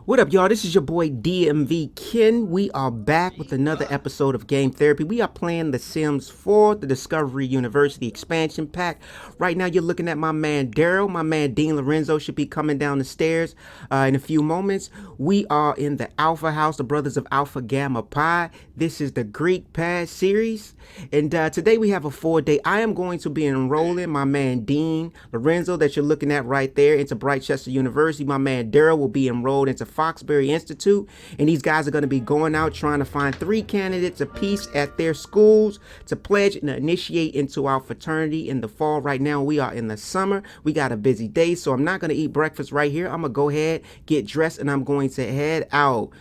What up, y'all? This is your boy DMV Ken. We are back with another episode of Game Therapy. We are playing The Sims 4, the Discovery University expansion pack. Right now, you're looking at my man Daryl. My man Dean Lorenzo should be coming down the stairs in a few moments. We are in the Alpha House, the Brothers of Alpha Gamma Pi. This is the Greek Pad series. And today we have a 4-day. I am going to be enrolling my man Dean Lorenzo that you're looking at right there into Britechester University. My man Daryl will be enrolled into Foxbury Institute, and these guys are going to be going out trying to find 3 candidates apiece at their schools to pledge and initiate into our fraternity in the fall. Right now we are in the summer. We got a busy day, so I'm not going to eat breakfast right here. I'm going to go ahead, get dressed, and I'm going to head out.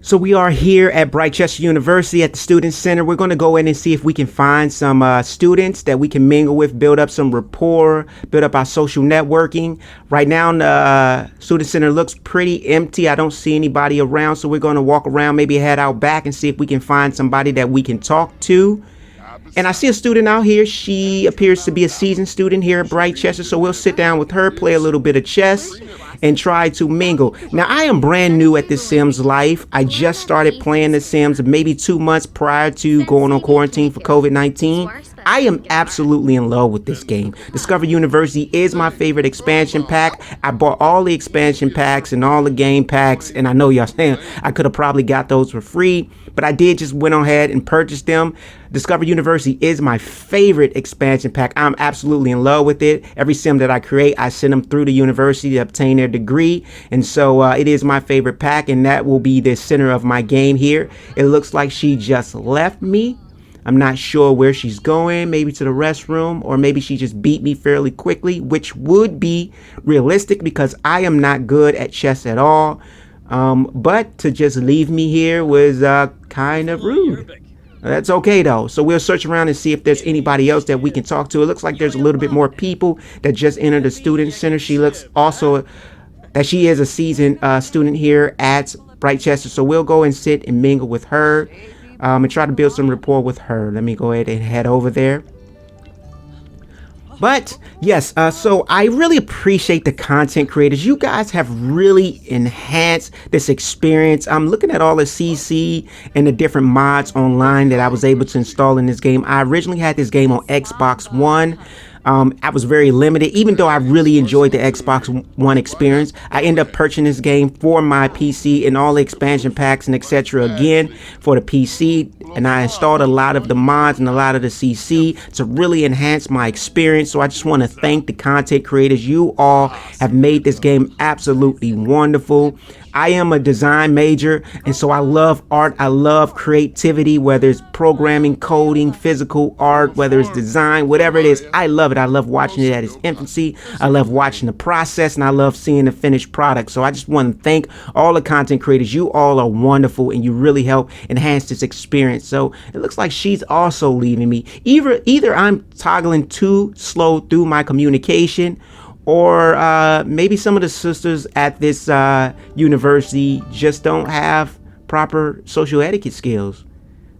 So we are here at Britechester University at the Student Center. We're going to go in and see if we can find some students that we can mingle with, build up some rapport, build up our social networking. Right now, the Student Center looks pretty empty. I don't see anybody around, so we're going to walk around, maybe head out back and see if we can find somebody that we can talk to. And I see a student out here. She appears to be a seasoned student here at Britechester, so we'll sit down with her, play a little bit of chess, and try to mingle. Now, I am brand new at this Sims life. I just started playing the Sims maybe 2 months prior to going on quarantine for COVID-19. I am absolutely in love with this game. Discover University is my favorite expansion pack. I bought all the expansion packs and all the game packs, and I know y'all saying I could have probably got those for free, but I did just went ahead and purchased them. Discover University is my favorite expansion pack. I'm absolutely in love with it. Every sim that I create, I send them through the university to obtain their degree. And so it is my favorite pack, and that will be the center of my game here. It looks like she just left me. I'm not sure where she's going, maybe to the restroom, or maybe she just beat me fairly quickly, which would be realistic because I am not good at chess at all. But to just leave me here was kind of rude. That's okay though. So we'll search around and see if there's anybody else that we can talk to. It looks like there's a little bit more people that just entered the student center. She looks also that she is a seasoned student here at Britechester. So we'll go and sit and mingle with her and try to build some rapport with her. Let me go ahead and head over there. But yes, so I really appreciate the content creators. You guys have really enhanced this experience. I'm looking at all the CC and the different mods online that I was able to install in this game. I originally had this game on Xbox One. I was very limited, even though I really enjoyed the Xbox One experience. I ended up purchasing this game for my PC and all the expansion packs and etc. again for the PC, and I installed a lot of the mods and a lot of the CC to really enhance my experience. So I just want to thank the content creators. You all have made this game absolutely wonderful. I am a design major, and so I love art. I love creativity, whether it's programming, coding, physical art, whether it's design, whatever it is. I love it. I love watching it at its infancy. I love watching the process, and I love seeing the finished product. So I just want to thank all the content creators. You all are wonderful, and you really help enhance this experience. So it looks like she's also leaving me. Either I'm toggling too slow through my communication, or maybe some of the sisters at this university just don't have proper social etiquette skills.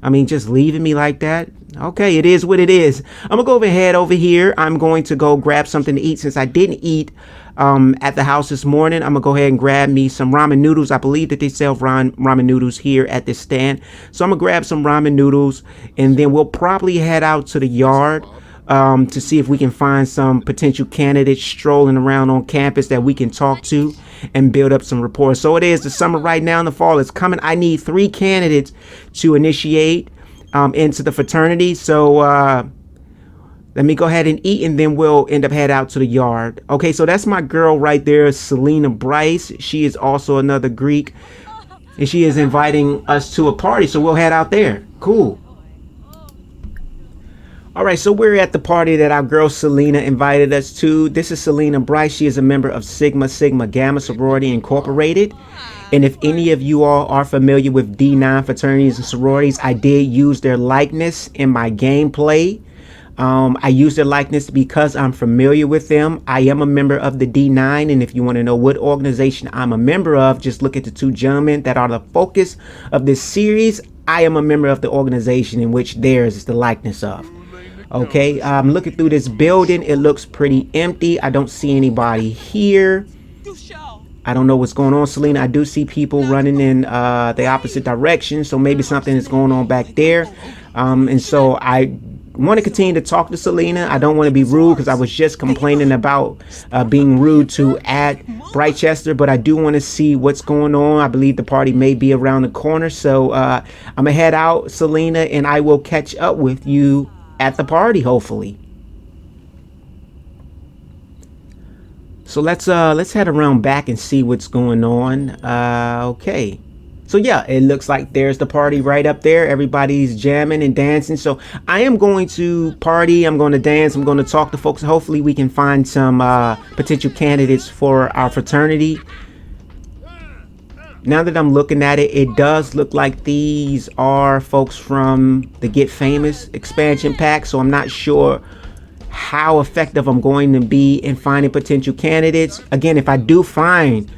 I mean, just leaving me like that. Okay, it is what it is. I'm gonna go ahead over here. I'm going to go grab something to eat since I didn't eat at the house this morning. I'm gonna go ahead and grab me some ramen noodles. I believe that they sell ramen noodles here at this stand. So I'm gonna grab some ramen noodles, and then we'll probably head out to the yard to see if we can find some potential candidates strolling around on campus that we can talk to and build up some rapport. So it is the summer right now, and the fall is coming. I need 3 candidates to initiate into the fraternity. So let me go ahead and eat, and then we'll end up head out to the yard. Okay, so that's my girl right there, Selena Bryce. She is also another Greek, and she is inviting us to a party, so we'll head out there. Cool. All right, so we're at the party that our girl Selena invited us to. This is Selena Bryce. She is a member of Sigma Gamma Sorority Incorporated. And if any of you all are familiar with D9 fraternities and sororities, I did use their likeness in my gameplay. I use their likeness because I'm familiar with them. I am a member of the D9, and if you want to know what organization I'm a member of, just look at the 2 gentlemen that are the focus of this series. I am a member of the organization in which theirs is the likeness of. Okay, I'm looking through this building. It looks pretty empty. I don't see anybody here. I don't know what's going on, Selena. I do see people running in the opposite direction, so maybe something is going on back there. And so I want to continue to talk to Selena. I don't want to be rude because I was just complaining about being rude to at Britechester, but I do want to see what's going on. I believe the party may be around the corner, so I'm gonna head out, Selena, and I will catch up with you at the party, hopefully. So let's head around back and see what's going on. Okay. So yeah, it looks like there's the party right up there. Everybody's jamming and dancing. So I am going to party. I'm going to dance. I'm going to talk to folks. Hopefully we can find some potential candidates for our fraternity. Now that I'm looking at it, it does look like these are folks from the Get Famous expansion pack. So I'm not sure how effective I'm going to be in finding potential candidates. Again, if I do find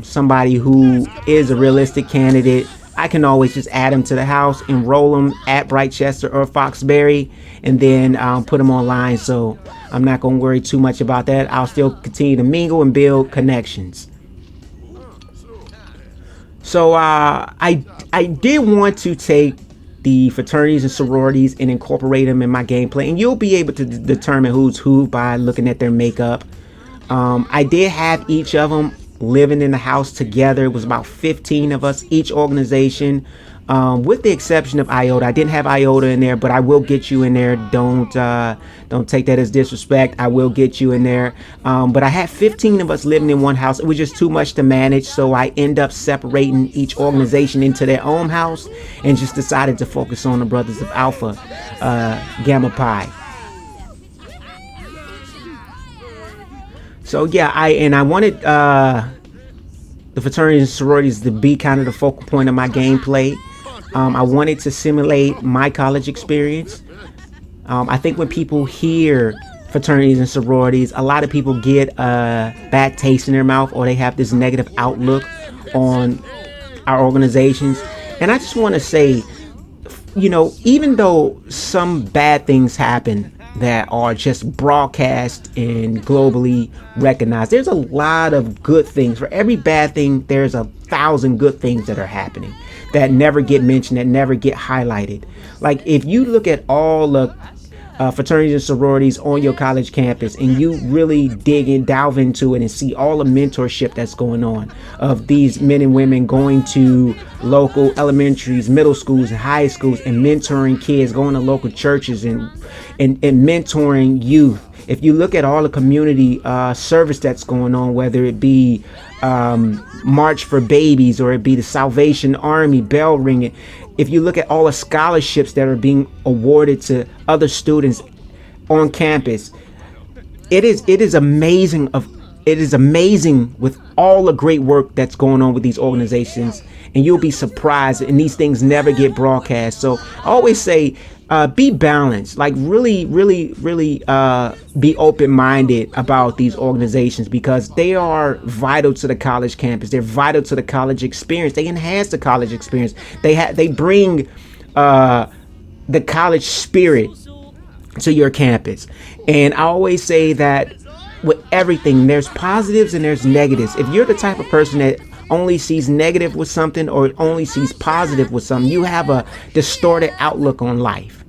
somebody who is a realistic candidate, I can always just add them to the house, enroll them at Britechester or Foxbury, and then put them online. So I'm not going to worry too much about that. I'll still continue to mingle and build connections. So I did want to take the fraternities and sororities and incorporate them in my gameplay, and you'll be able to determine who's who by looking at their makeup. I did have each of them living in the house together. It was about 15 of us, each organization, with the exception of Iota. I didn't have Iota in there, but I will get you in there. Don't take that as disrespect. I will get you in there. But I had 15 of us living in one house. It was just too much to manage, so I end up separating each organization into their own house and just decided to focus on the Brothers of Alpha Gamma Pi. So yeah, I wanted the fraternities and sororities to be kind of the focal point of my gameplay. I wanted to simulate my college experience. I think when people hear fraternities and sororities, a lot of people get a bad taste in their mouth, or they have this negative outlook on our organizations. And I just want to say, you know, even though some bad things happen that are just broadcast and globally recognized, there's a lot of good things. For every bad thing, there's 1,000 good things that are happening that never get mentioned, that never get highlighted. Like if you look at all the fraternities and sororities on your college campus, and you really delve into it and see all the mentorship that's going on of these men and women going to local elementaries, middle schools, and high schools, and mentoring kids, going to local churches and mentoring youth. If you look at all the community service that's going on, whether it be March for Babies, or it be the Salvation Army, bell ringing. If you look at all the scholarships that are being awarded to other students on campus, it is amazing. It is amazing with all the great work that's going on with these organizations, and you'll be surprised. And these things never get broadcast. So I always say, be balanced. Like really be open-minded about these organizations, because they are vital to the college campus. They're vital to the college experience. They enhance the college experience. They bring the college spirit to your campus. And I always say that with everything, there's positives and there's negatives. If you're the type of person that only sees negative with something, or only sees positive with something, you have a distorted outlook on life.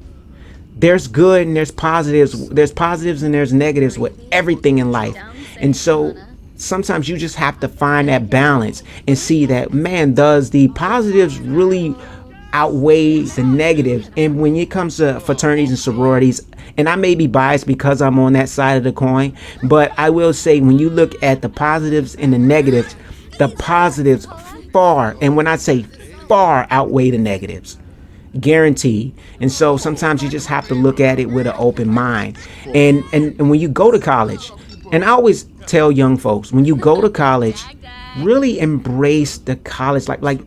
There's good and there's positives. There's positives and there's negatives with everything in life. And so sometimes you just have to find that balance and see that, man, does the positives really outweigh the negatives? And when it comes to fraternities and sororities, and I may be biased because I'm on that side of the coin, but I will say, when you look at the positives and the negatives, the positives far, and when I say far, outweigh the negatives, guaranteed. And so sometimes you just have to look at it with an open mind. And when you go to college, and I always tell young folks, when you go to college, really embrace the college, like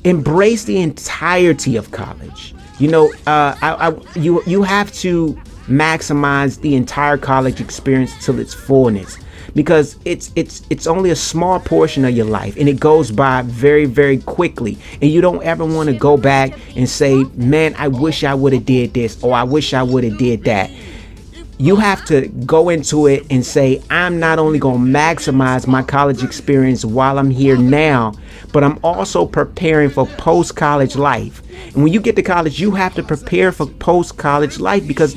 embrace the entirety of college. You know, you have to maximize the entire college experience till its fullness, because it's only a small portion of your life, and it goes by very, very quickly. And you don't ever want to go back and say, man, I wish I would have did this, or I wish I would have did that. You have to go into it and say, I'm not only going to maximize my college experience while I'm here now, but I'm also preparing for post-college life. And when you get to college, you have to prepare for post-college life, because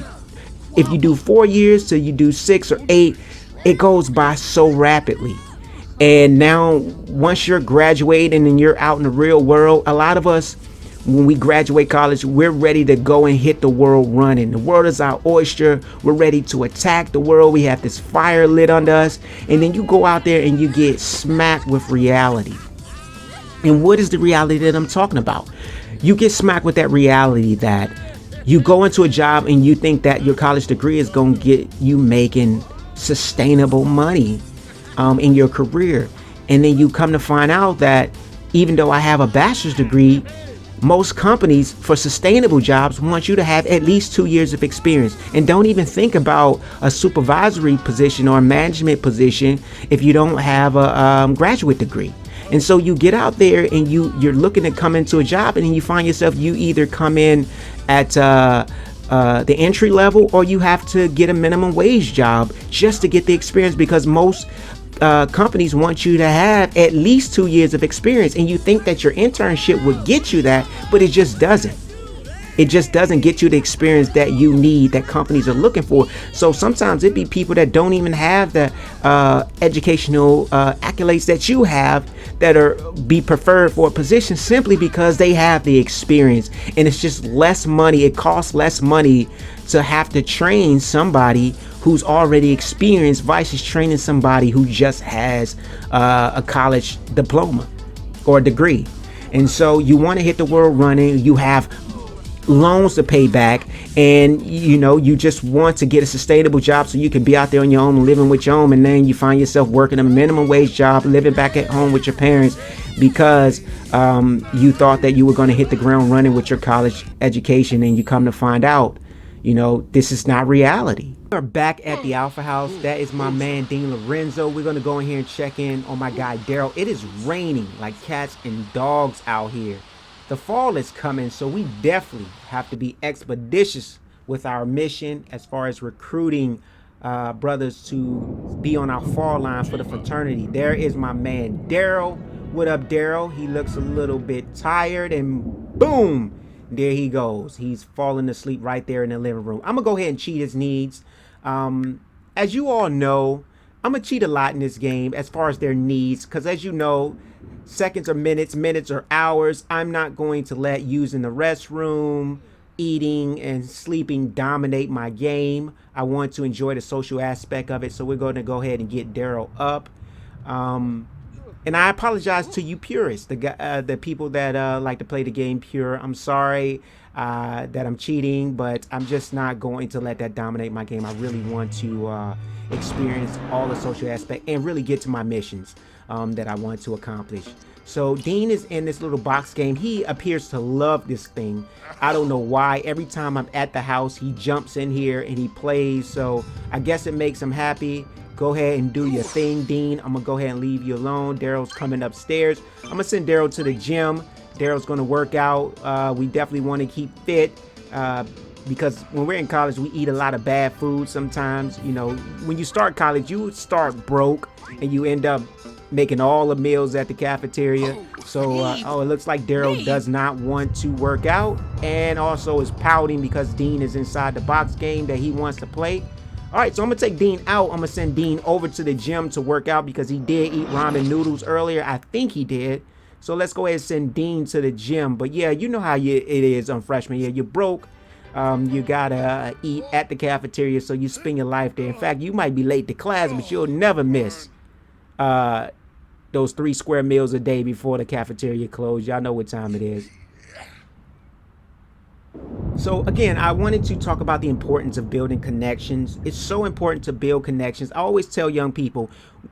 if you do 4 years till you do 6 or 8, it goes by so rapidly. And now once you're graduating and you're out in the real world, a lot of us, when we graduate college, we're ready to go and hit the world running. The world is our oyster. We're ready to attack the world. We have this fire lit under us. And then you go out there and you get smacked with reality. And what is the reality that I'm talking about? You get smacked with that reality that you go into a job and you think that your college degree is going to get you making sustainable money in your career. And then you come to find out that even though I have a bachelor's degree, most companies for sustainable jobs want you to have at least 2 years of experience, and don't even think about a supervisory position or a management position if you don't have a graduate degree. And so you get out there and you're looking to come into a job, and then you find yourself, you either come in at the entry level, or you have to get a minimum wage job just to get the experience, because most companies want you to have at least 2 years of experience. And you think that your internship would get you that, but it just doesn't. It just doesn't get you the experience that you need, that companies are looking for. So sometimes it be people that don't even have the educational accolades that you have that are be preferred for a position simply because they have the experience. And it's just less money. It costs less money to have to train somebody who's already experienced versus training somebody who just has a college diploma or degree. And so you want to hit the world running. You have loans to pay back, and you just want to get a sustainable job so you can be out there on your own, living with your own. And then you find yourself working a minimum wage job, living back at home with your parents because you thought that you were going to hit the ground running with your college education, and you come to find out this is not reality. We're back at the Alpha House. That is my man Dean Lorenzo. We're going to go in here and check in on my guy Daryl. It is raining like cats and dogs out here. The fall is coming, so we definitely have to be expeditious with our mission as far as recruiting brothers to be on our fall line for the fraternity. There is my man Daryl. What up, Daryl? He looks a little bit tired, and boom, there he goes. He's falling asleep right there in the living room. I'm gonna go ahead and cheat his needs. As you all know, I'm gonna cheat a lot in this game as far as their needs, because as you know, seconds or minutes, minutes or hours. I'm not going to let using the restroom, eating, and sleeping dominate my game. I want to enjoy the social aspect of it. So we're going to go ahead and get Daryl up. And I apologize to you purists, the people that like to play the game pure. I'm sorry that I'm cheating, but I'm just not going to let that dominate my game. I really want to experience all the social aspect and really get to my missions that I want to accomplish. So Dean is in this little box game. He appears to love this thing. I don't know why. Every time I'm at the house, he jumps in here and he plays. So I guess it makes him happy. Go ahead and do your thing, Dean. I'm gonna go ahead and leave you alone. Daryl's coming upstairs. I'm gonna send Daryl to the gym. Daryl's gonna work out. We definitely want to keep fit because when we're in college, we eat a lot of bad food sometimes. When you start college, you start broke and you end up making all the meals at the cafeteria. So it looks like Daryl does not want to work out, and also is pouting because Dean is inside the box game that he wants to play. All right, so I'm gonna take Dean out. I'm gonna send Dean over to the gym to work out because he did eat ramen noodles earlier. I think he did. So let's go ahead and send Dean to the gym. But yeah, you know how it is on freshman year. You're broke. You gotta eat at the cafeteria, so you spend your life there. In fact, you might be late to class, but you'll never miss those 3 square meals a day before the cafeteria closed. Y'all know what time it is. So again, I wanted to talk about the importance of building connections. It's so important to build connections. I always tell young people,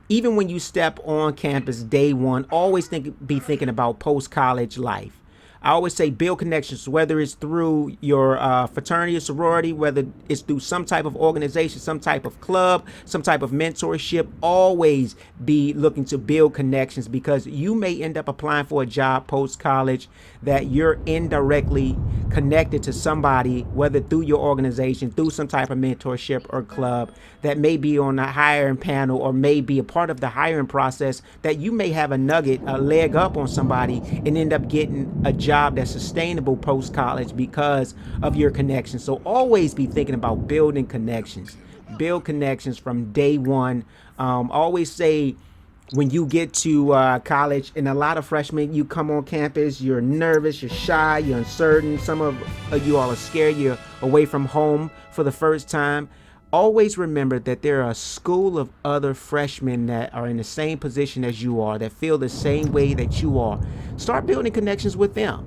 even when you step on campus day one, always be thinking about post-college life. I always say build connections, whether it's through your fraternity or sorority, whether it's through some type of organization, some type of club, some type of mentorship. Always be looking to build connections, because you may end up applying for a job post-college that you're indirectly connected to somebody, whether through your organization, through some type of mentorship or club, that may be on the hiring panel or may be a part of the hiring process, that you may have a nugget, a leg up on somebody, and end up getting a job that's sustainable post-college because of your connections. So always be thinking about building connections. Build connections from day one. Always say, when you get to college, and a lot of freshmen, you come on campus, you're nervous, you're shy, you're uncertain. Some of you all are scared. You're away from home for the first time. Always remember that there are a school of other freshmen that are in the same position as you are, that feel the same way that you are. Start building connections with them.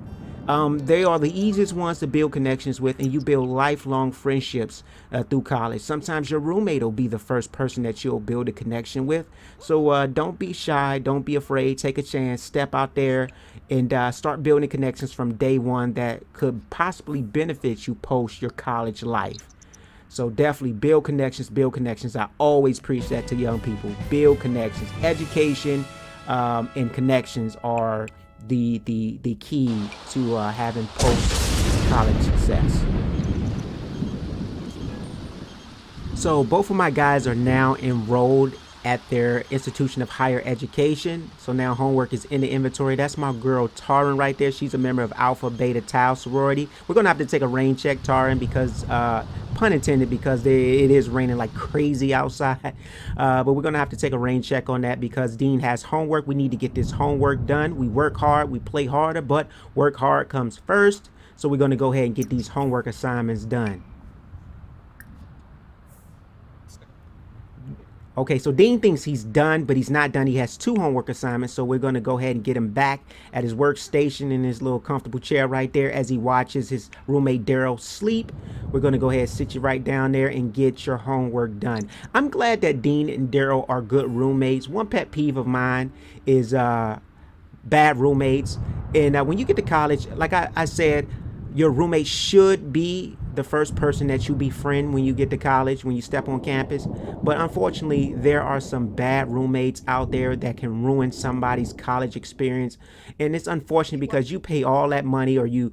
They are the easiest ones to build connections with, and you build lifelong friendships through college. Sometimes your roommate will be the first person that you'll build a connection with. So don't be shy. Don't be afraid. Take a chance. Step out there and start building connections from day one that could possibly benefit you post your college life. So definitely build connections, build connections. I always preach that to young people. Build connections. Education and connections are the key to having post-college success. So both of my guys are now enrolled at their institution of higher education. So now homework is in the inventory. That's my girl Taryn right there. She's a member of Alpha Beta Tau sorority. We're gonna have to take a rain check, Taryn, because pun intended, because it is raining like crazy outside. But we're gonna have to take a rain check on that because Dean has homework. We need to get this homework done. We work hard, we play harder, but work hard comes first. So we're gonna go ahead and get these homework assignments done. Okay, so Dean thinks he's done, but he's not done. He has 2 homework assignments, so we're going to go ahead and get him back at his workstation in his little comfortable chair right there as he watches his roommate Daryl sleep. We're going to go ahead and sit you right down there and get your homework done. I'm glad that Dean and Daryl are good roommates. One pet peeve of mine is bad roommates. And when you get to college, like I said, your roommate should be the first person that you befriend when you get to college, when you step on campus. But unfortunately, there are some bad roommates out there that can ruin somebody's college experience. And it's unfortunate because you pay all that money, or you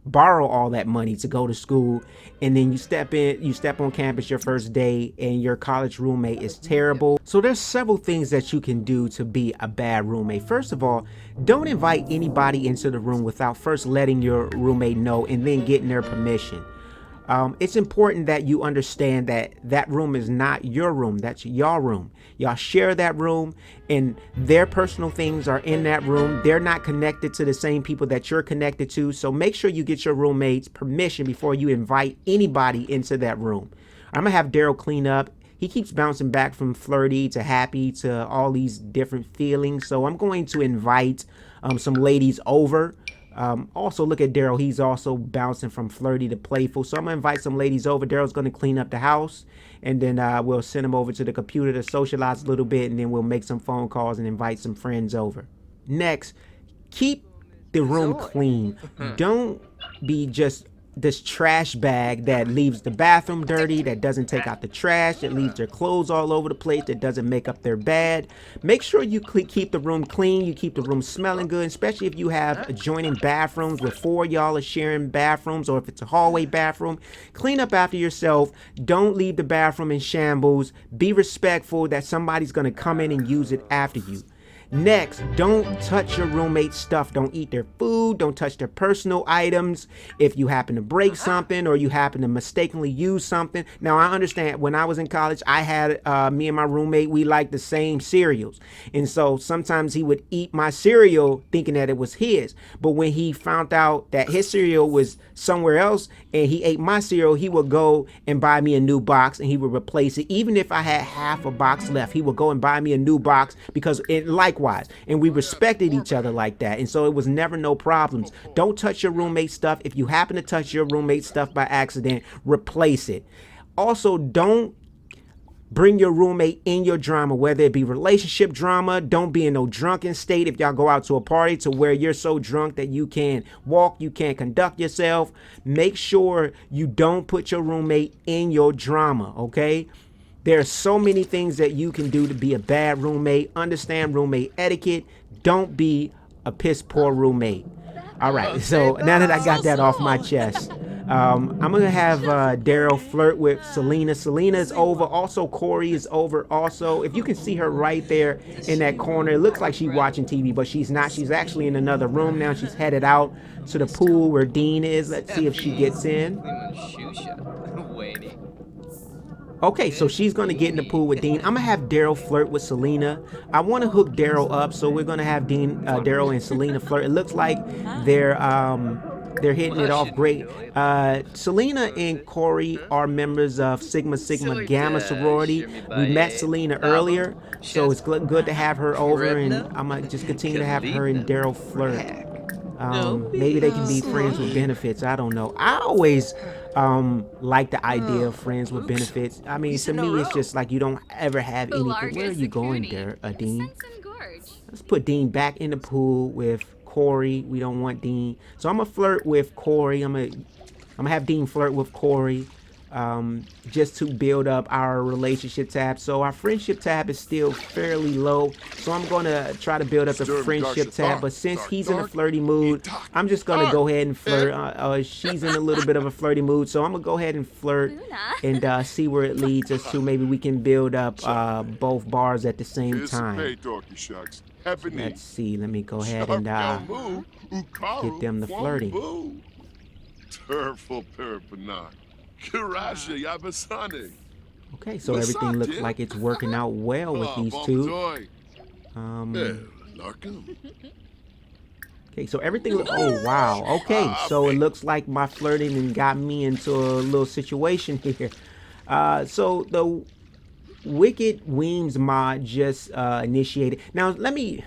borrow all that money to go to school, and then you step on campus your first day and your college roommate is terrible. So there's several things that you can do to be a bad roommate. First of all, don't invite anybody into the room without first letting your roommate know and then getting their permission. It's important that you understand that that room is not your room. That's your room. Y'all share that room, and their personal things are in that room. They're not connected to the same people that you're connected to. So make sure you get your roommate's permission before you invite anybody into that room. I'm going to have Daryl clean up. He keeps bouncing back from flirty to happy to all these different feelings. So I'm going to invite some ladies over. Also look at Daryl. He's also bouncing from flirty to playful. So I'm going to invite some ladies over. Daryl's going to clean up the house, and then we'll send him over to the computer to socialize a little bit, and then we'll make some phone calls and invite some friends over. Next, keep the room clean. Don't be just this trash bag that leaves the bathroom dirty, that doesn't take out the trash, that leaves their clothes all over the place, that doesn't make up their bed. Make sure you keep the room clean, you keep the room smelling good, especially if you have adjoining bathrooms where 4 y'all are sharing bathrooms, or if it's a hallway bathroom. Clean up after yourself. Don't leave the bathroom in shambles. Be respectful that somebody's going to come in and use it after you. Next, don't touch your roommate's stuff. Don't eat their food. Don't touch their personal items. If you happen to break something or you happen to mistakenly use something. Now, I understand when I was in college, I had me and my roommate, we liked the same cereals. And so sometimes he would eat my cereal thinking that it was his. But when he found out that his cereal was somewhere else and he ate my cereal, he would go and buy me a new box and he would replace it. Even if I had half a box left, he would go and buy me a new box because it likewise. And we respected each other like that. And so it was never no problems. Don't touch your roommate's stuff. If you happen to touch your roommate's stuff by accident, replace it. Also, don't Bring your roommate in your drama, whether it be relationship drama. Don't be in no drunken state if y'all go out to a party to where you're so drunk that you can't walk, you can't conduct yourself. Make sure you don't put your roommate in your drama, okay? There are so many things that you can do to be a bad roommate. Understand roommate etiquette. Don't be a piss poor roommate. All right, so now that I got that off my chest, I'm going to have Daryl flirt with Selena. Selena is over. Also, Corey is over also. If you can see her right there in that corner, it looks like she's watching TV, but she's not. She's actually in another room now. She's headed out to the pool where Dean is. Let's see if she gets in. Okay, so she's going to get in the pool with Dean. I'm going to have Daryl flirt with Selena. I want to hook Daryl up, so we're going to have Daryl and Selena flirt. It looks like they're hitting it off great. Selena and Corey are members of Sigma Sigma Gamma sorority. We met Selena earlier, so it's good to have her over, and I'm going to just continue to have her and Daryl flirt. Maybe they can be friends with benefits. I don't know. I always like the idea of friends with benefits. I mean, to me, it's just like you don't ever have anything. Where are you going there, Dean? Let's put Dean back in the pool with Corey. We don't want Dean. So I'm going to flirt with Corey. I'm gonna have Dean flirt with Corey. Just to build up our relationship tab. So our friendship tab is still fairly low. So I'm going to try to build up the friendship tab. But since he's in a flirty mood, I'm just going to go ahead and flirt. She's in a little bit of a flirty mood. So I'm going to go ahead and flirt and see where it leads us to. Maybe we can build up both bars at the same time. Let's see. Let me go ahead and get them to flirting. Okay, so everything looks like it's working out well with these two. Okay, so everything oh wow. Okay, so it looks like my flirting and got me into a little situation here. So the Wicked Weems mod just initiated. Now let me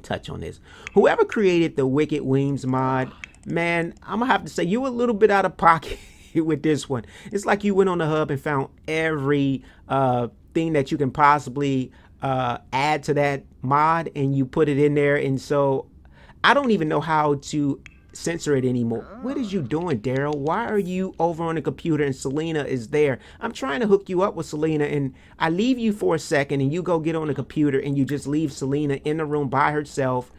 touch on this. Whoever created the Wicked Weems mod, man, I'm gonna have to say you were a little bit out of pocket with this one. It's like you went on the hub and found every thing that you can possibly add to that mod and you put it in there, and so I don't even know how to censor it anymore. What is you doing, Daryl? Why are you over on the computer and Selena is there? I'm trying to hook you up with Selena and I leave you for a second and you go get on the computer and you just leave Selena in the room by herself,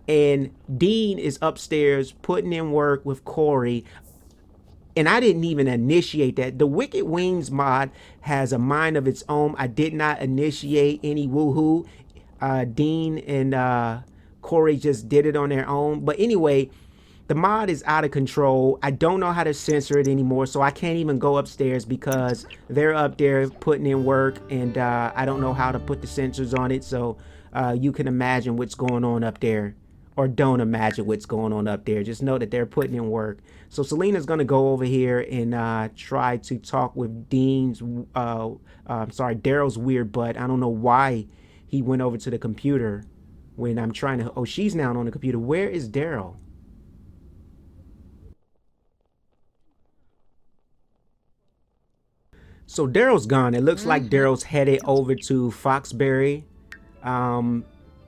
and Dean is upstairs putting in work with Corey. And I didn't even initiate that. The Wicked Wings mod has a mind of its own. I did not initiate any woohoo. Dean and Corey just did it on their own. But anyway, the mod is out of control. I don't know how to censor it anymore, so I can't even go upstairs because they're up there putting in work, and I don't know how to put the censors on it. So you can imagine what's going on up there. Or don't imagine what's going on up there. Just know that they're putting in work. So Selena's going to go over here and try to talk with Daryl's weird butt. I don't know why he went over to the computer when I'm trying to... Oh, she's now on the computer. Where is Daryl? So Daryl's gone. It looks like Daryl's headed over to Foxbury.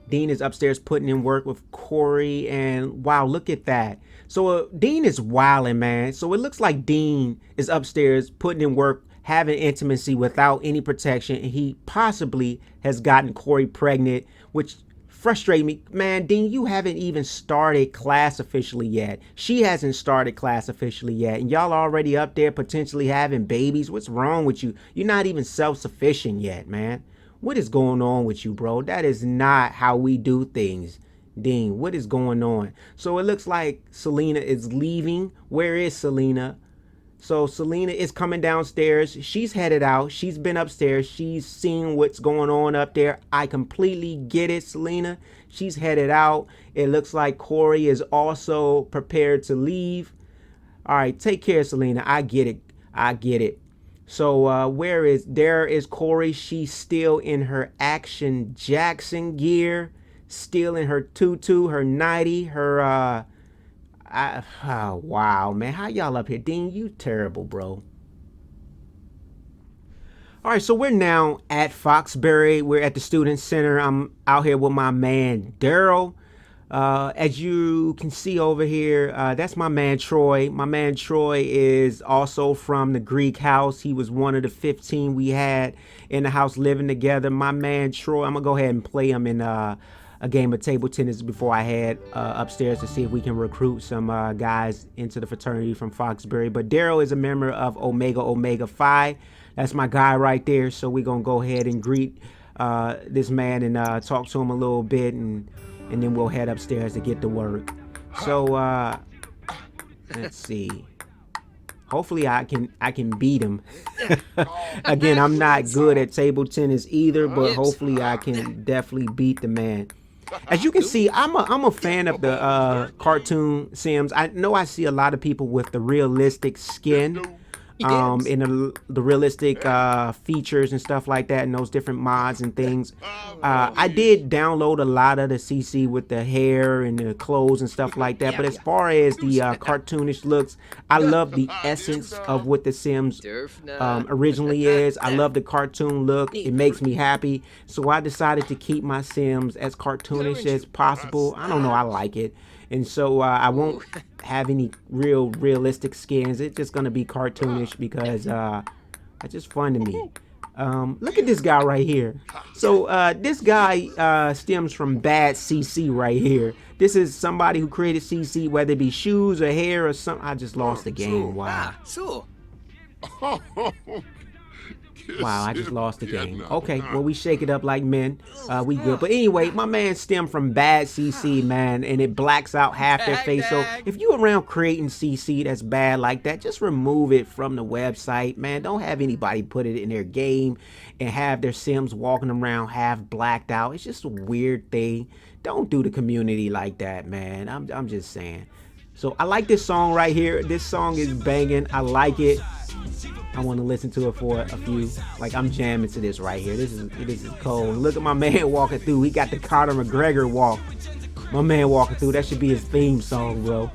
Dean is upstairs putting in work with Corey, and wow, look at that. So Dean is wilding, man. So it looks like Dean is upstairs putting in work, having intimacy without any protection, and he possibly has gotten Corey pregnant, which frustrates me. Man, Dean, you haven't even started class officially yet. She hasn't started class officially yet, and y'all already up there potentially having babies. What's wrong with you? You're not even self-sufficient yet, man. What is going on with you, bro? That is not how we do things. Dean, what is going on? So it looks like Selena is leaving. Where is Selena? So Selena is coming downstairs. She's headed out. She's been upstairs. She's seeing what's going on up there. I completely get it, Selena. She's headed out. It looks like Corey is also prepared to leave. All right, take care, Selena. I get it. I get it. So there is Corey. She's still in her Action Jackson gear, still in her tutu, her nightie, her oh, wow, man, how y'all up here? Dean, you terrible, bro. All right, so we're now at Foxbury. We're at the Student Center. I'm out here with my man Daryl. As you can see over here, that's my man Troy. My man Troy is also from the Greek house. He was one of the 15 we had in the house living together. My man Troy, I'm gonna go ahead and play him in a game of table tennis before I head upstairs to see if we can recruit some guys into the fraternity from Foxbury. But Daryl is a member of Omega Omega Phi. That's my guy right there. So we're gonna go ahead and greet this man and talk to him a little bit, and then we'll head upstairs to get to work. So let's see. Hopefully I can beat him. Again, I'm not good at table tennis either, but hopefully I can definitely beat the man. As you can see, I'm a fan of the cartoon Sims. I know I see a lot of people with the realistic skin, in the realistic features and stuff like that, and those different mods and things. I did download a lot of the CC with the hair and the clothes and stuff like that, but as far as the cartoonish looks, I love the essence of what the Sims originally is. I love the cartoon look. It makes me happy, so I decided to keep my Sims as cartoonish as possible. I don't know, I like it. And so I won't have any realistic skins. It's just gonna be cartoonish because it's just fun to me. Look at this guy right here. So this guy stems from bad CC right here. This is somebody who created CC, whether it be shoes or hair or something. I just lost the game. Wow. Wow, I just lost the game. Okay, well, we shake it up like men. We good. But anyway, my man stemmed from bad CC, man, and it blacks out half their face. So if you around creating CC that's bad like that, just remove it from the website, man. Don't have anybody put it in their game and have their Sims walking around half blacked out. It's just a weird thing. Don't do the community like that, man. I'm just saying. So I like this song right here. This song is banging. I like it. I want to listen to it for a few. Like, I'm jamming to this right here. This is cold. Look at my man walking through. He got the Conor McGregor walk. My man walking through. That should be his theme song, bro.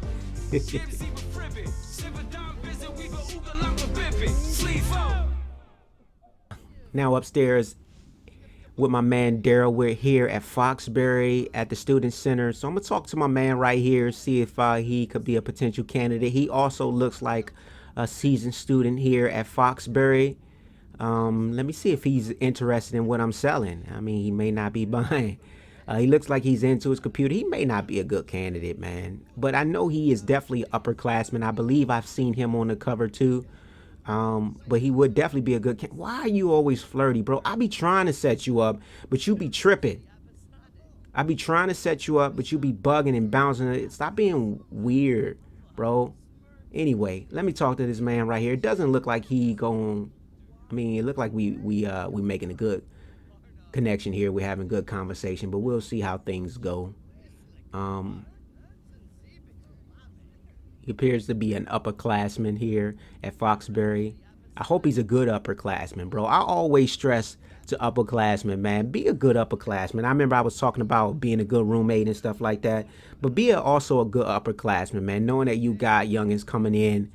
Now upstairs with my man Daryl. We're here at Foxbury at the Student Center. So I'm gonna talk to my man right here, see if he could be a potential candidate. He also looks like a seasoned student here at Foxbury. Let me see if he's interested in what I'm selling. I mean, he may not be buying. He looks like he's into his computer. He may not be a good candidate, man. But I know he is definitely upperclassman. I believe I've seen him on the cover too. But he would definitely be a good candidate. Why are you always flirty, bro? I be trying to set you up, but you be tripping. I be trying to set you up, but you be bugging and bouncing. Stop being weird, bro. Anyway, let me talk to this man right here. It doesn't look like he going. I mean, it looked like we making a good connection here. We're having good conversation, but we'll see how things go. He appears to be an upperclassman here at Foxbury. I hope he's a good upperclassman, bro. I always stress to upperclassmen, man. Be a good upperclassman. I remember I was talking about being a good roommate and stuff like that. But be also a good upperclassman, man. Knowing that you got youngins coming in,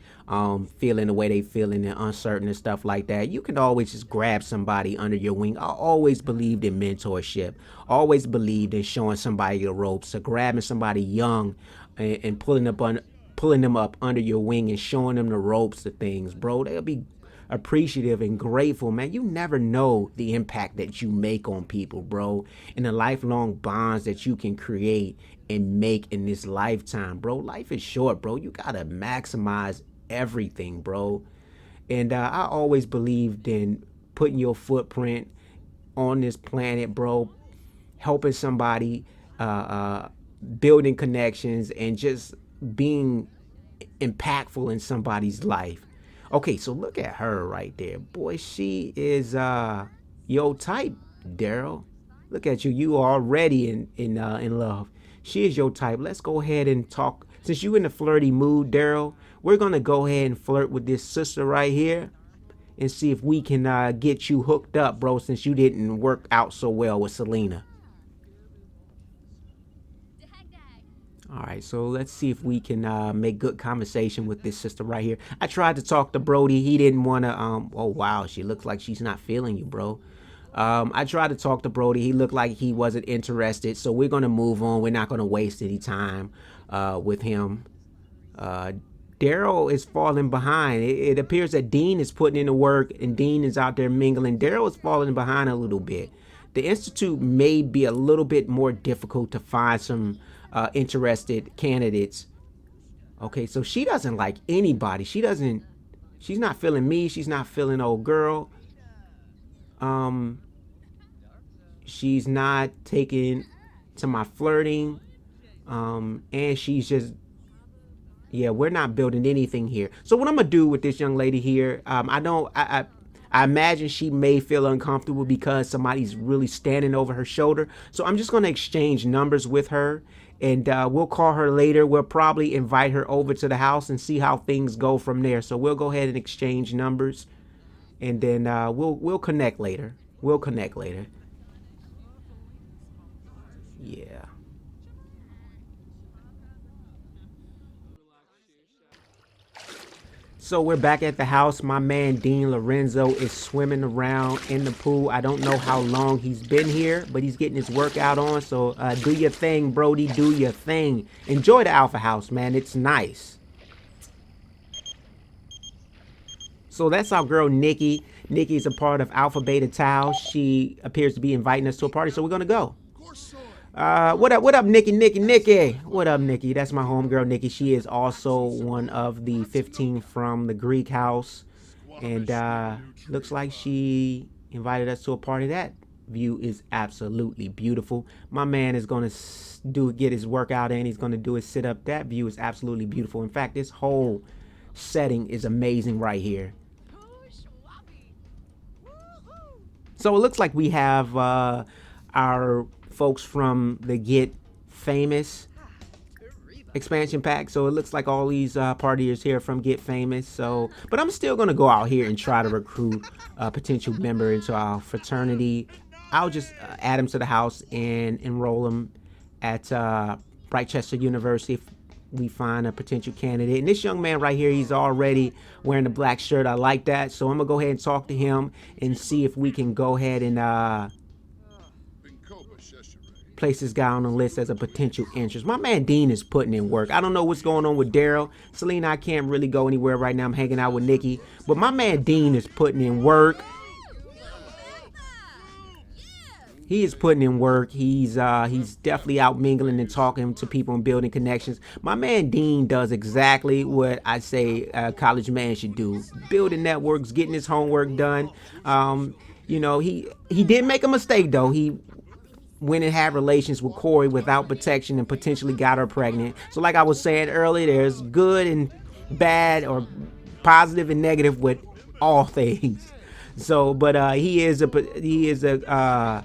feeling the way they feeling and uncertain and stuff like that. You can always just grab somebody under your wing. I always believed in mentorship. Always believed in showing somebody the ropes. So grabbing somebody young and pulling them up under your wing and showing them the ropes of things, bro. They'll be appreciative and grateful, man. You never know the impact that you make on people, bro, and the lifelong bonds that you can create and make in this lifetime, bro. Life is short, bro. You gotta maximize everything, bro. And I always believed in putting your footprint on this planet, bro, helping somebody, building connections, and just being impactful in somebody's life. Okay, so look at her right there. Boy, she is your type, Daryl. Look at you. You already in love. She is your type. Let's go ahead and talk. Since you in the flirty mood, Daryl, we're gonna go ahead and flirt with this sister right here and see if we can get you hooked up, bro, since you didn't work out so well with Selena. All right, so let's see if we can make good conversation with this sister right here. I tried to talk to Brody. He didn't want to. Oh wow, she looks like she's not feeling you, bro. I tried to talk to Brody. He looked like he wasn't interested. So we're gonna move on. We're not gonna waste any time with him. Daryl is falling behind. It appears that Dean is putting in the work, and Dean is out there mingling. Daryl is falling behind a little bit. The Institute may be a little bit more difficult to find some interested candidates. Okay, so she doesn't like anybody. She's not feeling me. She's not feeling old girl. She's not taking to my flirting. And she's just, yeah, we're not building anything here. So what I'm gonna do with this young lady here, I imagine she may feel uncomfortable because somebody's really standing over her shoulder. So I'm just gonna exchange numbers with her, and we'll call her later. We'll probably invite her over to the house and see how things go from there. So we'll go ahead and exchange numbers, and then we'll connect later. We'll connect later. Yeah. So we're back at the house. My man Dean Lorenzo is swimming around in the pool. I don't know how long he's been here, but he's getting his workout on. So do your thing, Brody. Do your thing. Enjoy the Alpha House, man. It's nice. So that's our girl Nikki. Nikki is a part of Alpha Beta Tau. She appears to be inviting us to a party, so we're gonna go. What up, Nikki? What up, Nikki? That's my homegirl, Nikki. She is also one of the 15 from the Greek house. And looks like she invited us to a party. That view is absolutely beautiful. My man is going to get his workout in. He's going to do his sit-up. That view is absolutely beautiful. In fact, this whole setting is amazing right here. So it looks like we have our folks from the Get Famous expansion pack. So it looks like all these partiers here from Get Famous. So, but I'm still gonna go out here and try to recruit a potential member into our fraternity. I'll just add him to the house and enroll him at Britechester University if we find a potential candidate. And this young man right here, he's already wearing the black shirt. I like that. So I'm gonna go ahead and talk to him and see if we can go ahead and place this guy on the list as a potential interest. My man Dean is putting in work. I don't know what's going on with Daryl. Selena, I can't really go anywhere right now. I'm hanging out with Nikki. But my man Dean is putting in work. He is putting in work. He's definitely out mingling and talking to people and building connections. My man Dean does exactly what I say a college man should do. Building networks, getting his homework done. You know, he did make a mistake though. He went and had relations with Corey without protection and potentially got her pregnant. So like I was saying earlier, there's good and bad, or positive and negative with all things. So, but he is the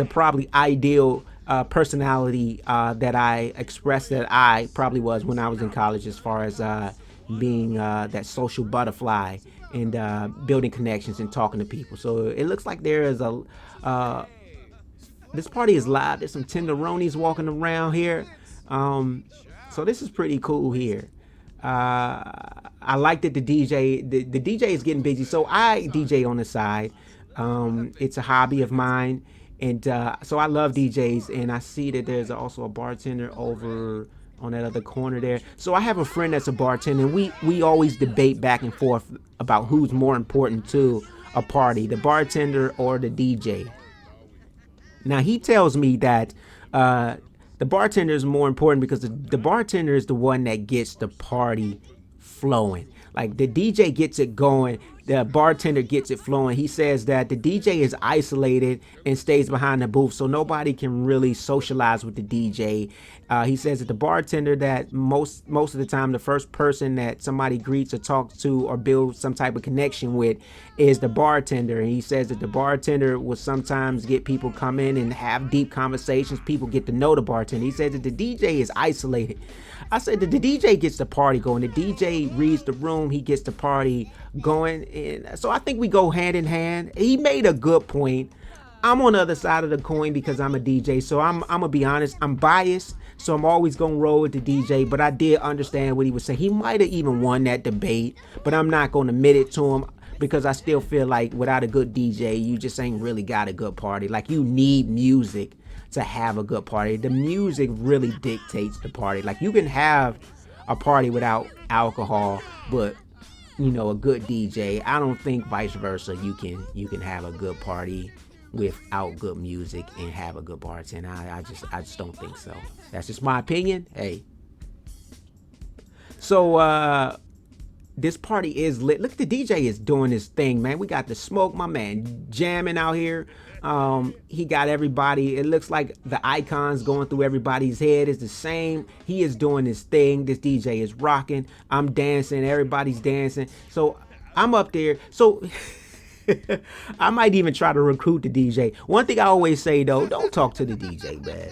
probably ideal personality that I expressed that I probably was when I was in college, as far as being that social butterfly and building connections and talking to people. So it looks like there is this party is live. There's some tenderonis walking around here. So this is pretty cool here. I like that the DJ is getting busy. So I DJ on the side. It's a hobby of mine. And so I love DJs. And I see that there's also a bartender over on that other corner there. So I have a friend that's a bartender. And we always debate back and forth about who's more important to a party, the bartender or the DJ. Now, he tells me that the bartender is more important because the bartender is the one that gets the party flowing. Like, the DJ gets it going, the bartender gets it flowing. He says that the DJ is isolated and stays behind the booth, so nobody can really socialize with the DJ. He says that the bartender, that most of the time, the first person that somebody greets or talks to or builds some type of connection with is the bartender. And he says that the bartender will sometimes get people come in and have deep conversations. People get to know the bartender. He says that the DJ is isolated. I said that the DJ gets the party going. The DJ reads the room. He gets the party going. And so I think we go hand in hand. He made a good point. I'm on the other side of the coin because I'm a DJ. So I'm going to be honest. I'm biased So I'm always gonna roll with the DJ. But I did understand what he was saying. He might have even won that debate, but I'm not gonna admit it to him because I still feel like without a good DJ, you just ain't really got a good party. Like, you need music to have a good party. The music really dictates the party. Like, you can have a party without alcohol, but a good DJ. I don't think vice versa. You can have a good party without good music and have a good bartender. I just don't think so. That's just my opinion. Hey. So this party is lit. Look, the DJ is doing his thing, man. We got the smoke, my man jamming out here. He got everybody. It looks like the icons going through everybody's head is the same. He is doing his thing. This DJ is rocking. I'm dancing. Everybody's dancing. So I'm up there. So I might even try to recruit the DJ. One thing I always say though, don't talk to the DJ, man.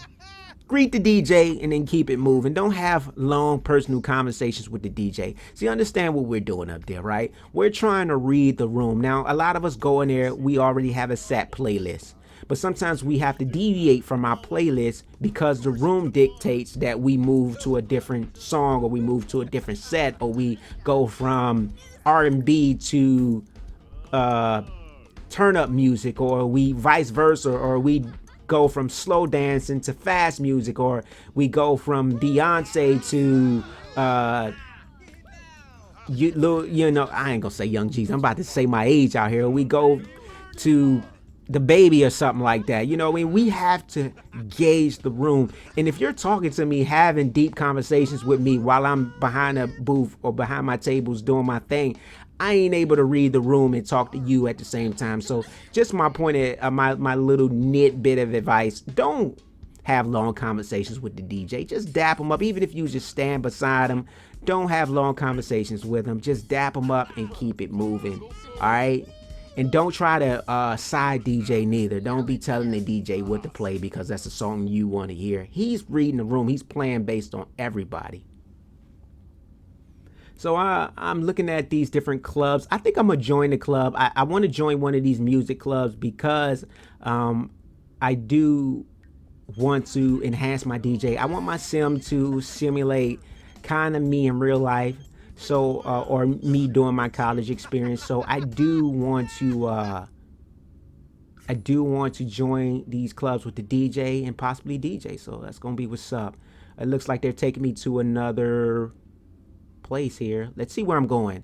Greet the DJ and then keep it moving. Don't have long personal conversations with the DJ. See, understand what we're doing up there, right? We're trying to read the room. Now, a lot of us go in there, we already have a set playlist. But sometimes we have to deviate from our playlist because the room dictates that we move to a different song, or we move to a different set, or we go from R&B to turn up music, or we vice versa, or we go from slow dancing to fast music, or we go from Beyonce to I ain't gonna say Young G's, I'm about to say my age out here. We go to the Baby or something like that. We have to gauge the room. And if you're talking to me, having deep conversations with me while I'm behind a booth or behind my tables doing my thing, I ain't able to read the room and talk to you at the same time. So just my point of my little bit of advice: don't have long conversations with the DJ. Just dap him up. Even if you just stand beside him, don't have long conversations with him. Just dap him up and keep it moving. All right. And don't try to side DJ neither. Don't be telling the DJ what to play because that's a song you want to hear. He's reading the room. He's playing based on everybody. So I'm looking at these different clubs. I think I'm going to join the club. I want to join one of these music clubs because I do want to enhance my DJ. I want my sim to simulate kind of me in real life. So, or me during my college experience. So I do want to join these clubs with the DJ and possibly DJ. So that's going to be what's up. It looks like they're taking me to another place here. Let's see where I'm going.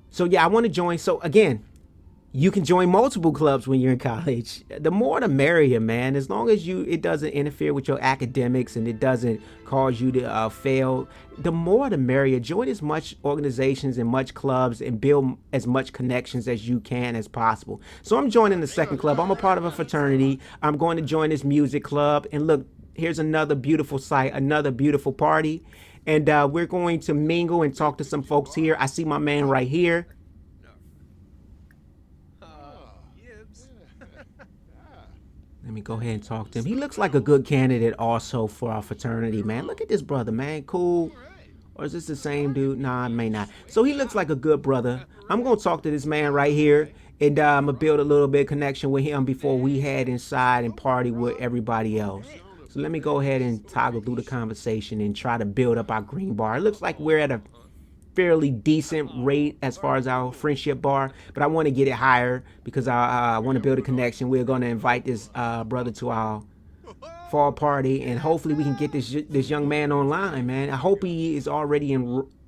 So yeah, I want to join. So again, you can join multiple clubs when you're in college. The more the merrier, man. As long as it doesn't interfere with your academics and it doesn't cause you to fail, the more the merrier. Join as much organizations and much clubs and build as much connections as you can as possible. So I'm joining the second club. I'm a part of a fraternity. I'm going to join this music club. And look, here's another beautiful sight, another beautiful party. And we're going to mingle and talk to some folks here. I see my man right here. Let me go ahead and talk to him. He looks like a good candidate also for our fraternity, man. Look at this brother, man. Cool. Or is this the same dude? Nah, it may not. So he looks like a good brother. I'm going to talk to this man right here. And I'm going to build a little bit of connection with him before we head inside and party with everybody else. So let me go ahead and toggle through the conversation and try to build up our green bar. It looks like we're at a fairly decent rate as far as our friendship bar, but I want to get it higher because I want to build a connection. We're going to invite this brother to our fall party, and hopefully we can get this young man online, man. I hope he is already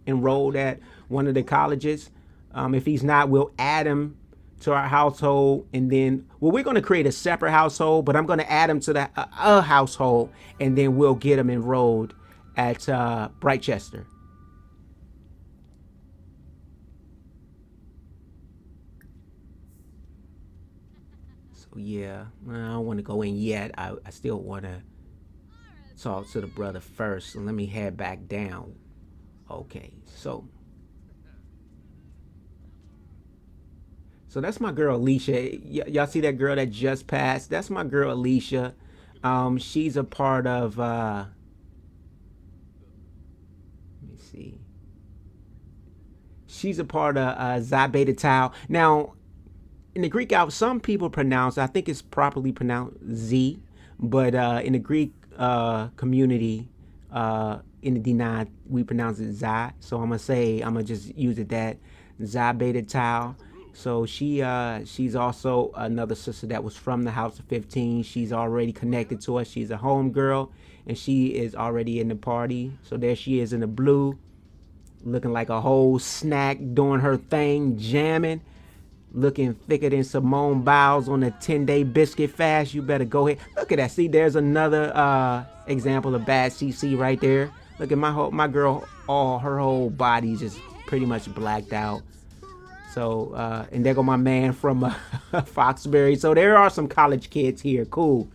enrolled at one of the colleges. If he's not, we'll add him to our household, and then we're going to create a separate household, but I'm going to add him to the household, and then we'll get him enrolled at Britechester. Yeah, I don't want to go in yet. I still want to talk to the brother first. So let me head back down. Okay, so that's my girl Alicia. Y'all see that girl that just passed? That's my girl Alicia. She's a part of let me see. She's a part of Xi Beta Tau. Now, in the Greek alphabet, some people pronounce, I think it's properly pronounced Z, but in the Greek community, In the D9 we pronounce it Zai, so I'm gonna just use it that Zai Beta Tau. So she's also another sister that was from the House of 15. She's already connected to us. She's a home girl, and she is already in the party. So there she is in the blue, looking like a whole snack, doing her thing, jamming, looking thicker than Simone Biles on a 10-day biscuit fast. You better go ahead. Look at that. See, there's another example of bad CC right there. Look at my girl. All her whole body just pretty much blacked out. So, and there go my man from Foxbury. So there are some college kids here. Cool.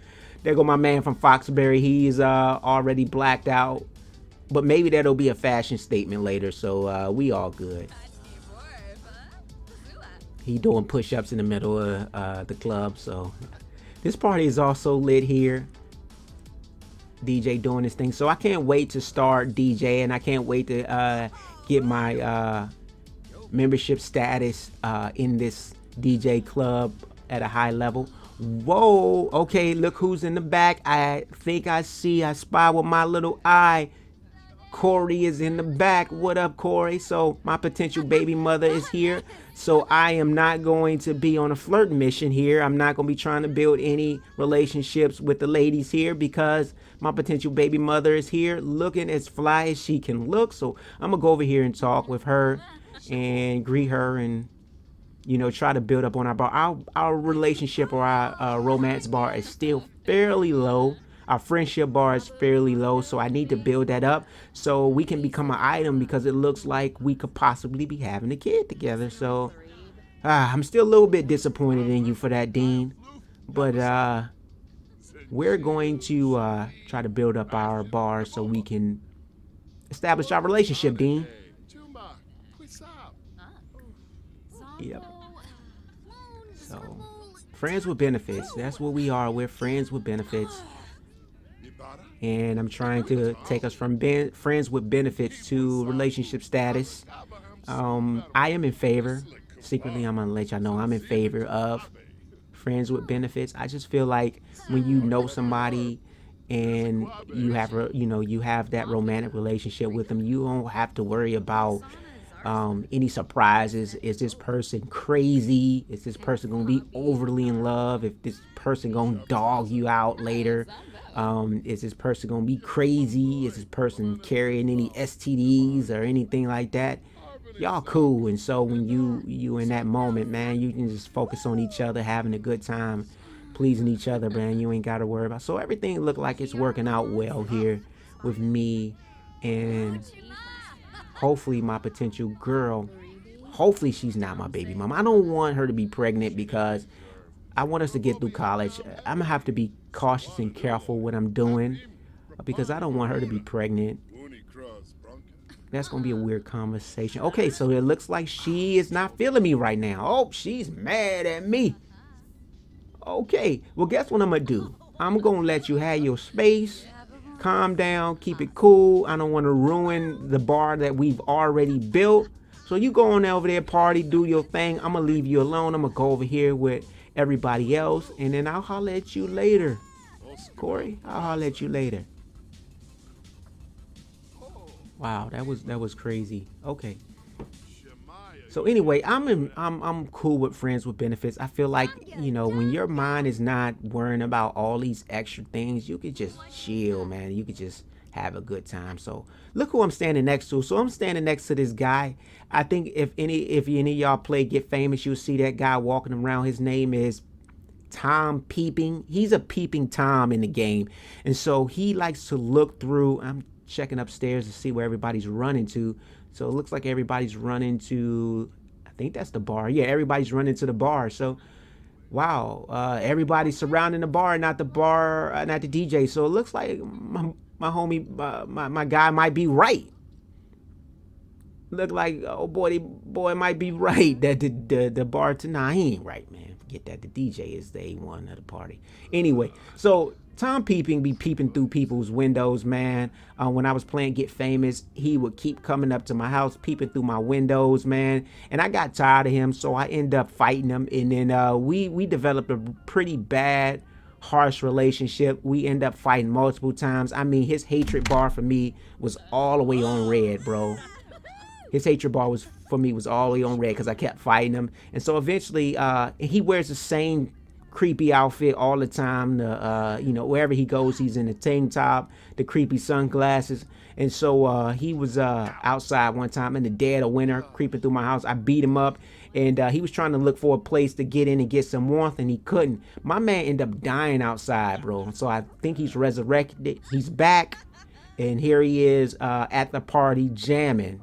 There go my man from Foxbury. He's already blacked out. But maybe that'll be a fashion statement later. So we all good. He doing push-ups in the middle of the club. So this party is also lit here. DJ doing this thing. So I can't wait to start DJ. And I can't wait to get my... membership status in this DJ club at a high level. Whoa, okay, look who's in the back. I think I spy with my little eye. Corey is in the back. What up, Corey? So my potential baby mother is here. So I am not going to be on a flirt mission here. I'm not going to be trying to build any relationships with the ladies here because my potential baby mother is here looking as fly as she can look. So I'm going to go over here and talk with her and greet her and, you know, try to build up on our bar. Our relationship or our romance bar is still fairly low. Our friendship bar is fairly low, so I need to build that up so we can become an item because it looks like we could possibly be having a kid together. So I'm still a little bit disappointed in you for that, Dean. But we're going to try to build up our bar so we can establish our relationship, Dean. Yep. So, friends with benefits. That's what we are. We're friends with benefits. And I'm trying to take us from friends with benefits to relationship status. I am in favor. Secretly, I'm going to let y'all know I'm in favor of friends with benefits. I just feel like when you know somebody and you have that romantic relationship with them, you don't have to worry about any surprises. Is this person crazy? Is this person gonna be overly in love? If this person gonna dog you out later? Is this person gonna be crazy? Is this person carrying any STDs or anything like that? Y'all cool. And so when you in that moment, man, you can just focus on each other, having a good time, pleasing each other, man. You ain't gotta worry about. So everything look like it's working out well here with me and hopefully my potential girl. Hopefully she's not my baby mama. I don't want her to be pregnant because I want us to get through college. I'm gonna have to be cautious and careful what I'm doing because I don't want her to be pregnant. That's gonna be a weird conversation. Okay, so it looks like she is not feeling me right now. Oh, she's mad at me. Okay, well, guess what I'm gonna do? I'm gonna let you have your space. Calm down, keep it cool. I don't want to ruin the bar that we've already built. So you go on over there, party, do your thing. I'm going to leave you alone. I'm going to go over here with everybody else. And then I'll holler at you later. Corey, I'll holler at you later. Wow, that was crazy. Okay. So anyway, I'm cool with friends with benefits. I feel like, you know, when your mind is not worrying about all these extra things, you could just chill, man. You could just have a good time. So look who I'm standing next to. So I'm standing next to this guy. I think if any of y'all play Get Famous, you'll see that guy walking around. His name is Tom Peeping. He's a peeping Tom in the game. And so he likes to look through. I'm checking upstairs to see where everybody's running to. So it looks like everybody's running to, I think that's the bar. Yeah, everybody's running to the bar. So, wow, everybody's surrounding the bar, not the DJ. So it looks like my homie, my guy might be right. Look like, oh boy might be right that the bar tonight, he ain't right, man. Forget that. The DJ is the A1 of the party. Anyway, so Tom Peeping be peeping through people's windows, man. When I was playing Get Famous, he would keep coming up to my house, peeping through my windows, man. And I got tired of him, so I ended up fighting him. And then we developed a pretty bad harsh relationship. We end up fighting multiple times. I mean, his hatred bar for me was all the way on red, bro. His hatred bar was for me was all the way on red because I kept fighting him. And so eventually, he wears the same creepy outfit all the time. Wherever he goes, he's in the tank top, the creepy sunglasses. And so he was outside one time in the dead of winter, creeping through my house. I beat him up, and he was trying to look for a place to get in and get some warmth, and he couldn't. My man ended up dying outside, bro. So I think he's resurrected. He's back, and here he is at the party jamming.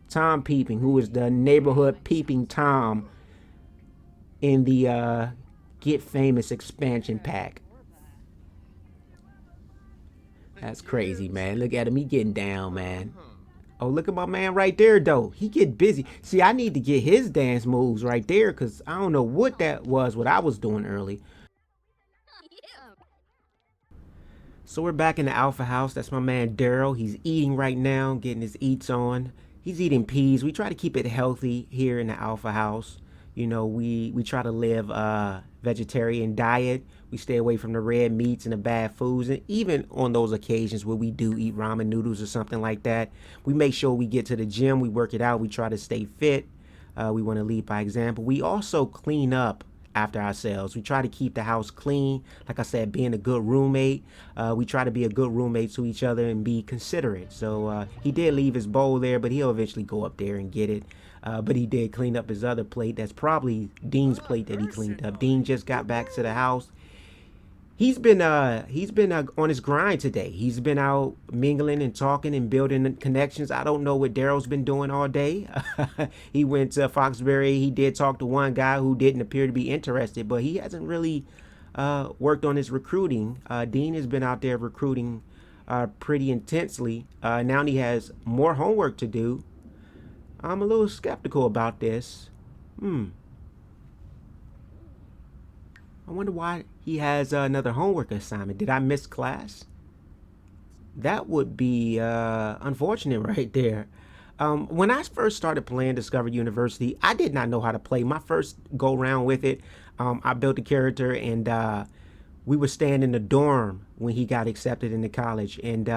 Tom Peeping, who is the neighborhood peeping Tom in the Get Famous expansion pack. That's crazy, man. Look at him. He getting down, man. Oh, look at my man right there, though. He get busy. See, I need to get his dance moves right there because I don't know what that was, what I was doing early. So we're back in the Alpha House. That's my man Daryl. He's eating right now, getting his eats on. He's eating peas. We try to keep it healthy here in the Alpha House. You know, we try to live a vegetarian diet. We stay away from the red meats and the bad foods. And even on those occasions where we do eat ramen noodles or something like that, we make sure we get to the gym. We work it out. We try to stay fit. We want to lead by example. We also clean up after ourselves. We try to keep the house clean. Like I said, being a good roommate. We try to be a good roommate to each other and be considerate. So he did leave his bowl there, but he'll eventually go up there and get it. But he did clean up his other plate. That's probably Dean's plate that he cleaned up. Dean just got back to the house. He's been on his grind today. He's been out mingling and talking and building connections. I don't know what Daryl's been doing all day. He went to Foxbury. He did talk to one guy who didn't appear to be interested, but he hasn't really worked on his recruiting. Dean has been out there recruiting pretty intensely. Now he has more homework to do. I'm a little skeptical about this. I wonder why he has another homework assignment. Did I miss class? That would be unfortunate right there. When I first started playing Discover University, I did not know how to play. My first go round with it, I built a character, and we were staying in the dorm when he got accepted into college. And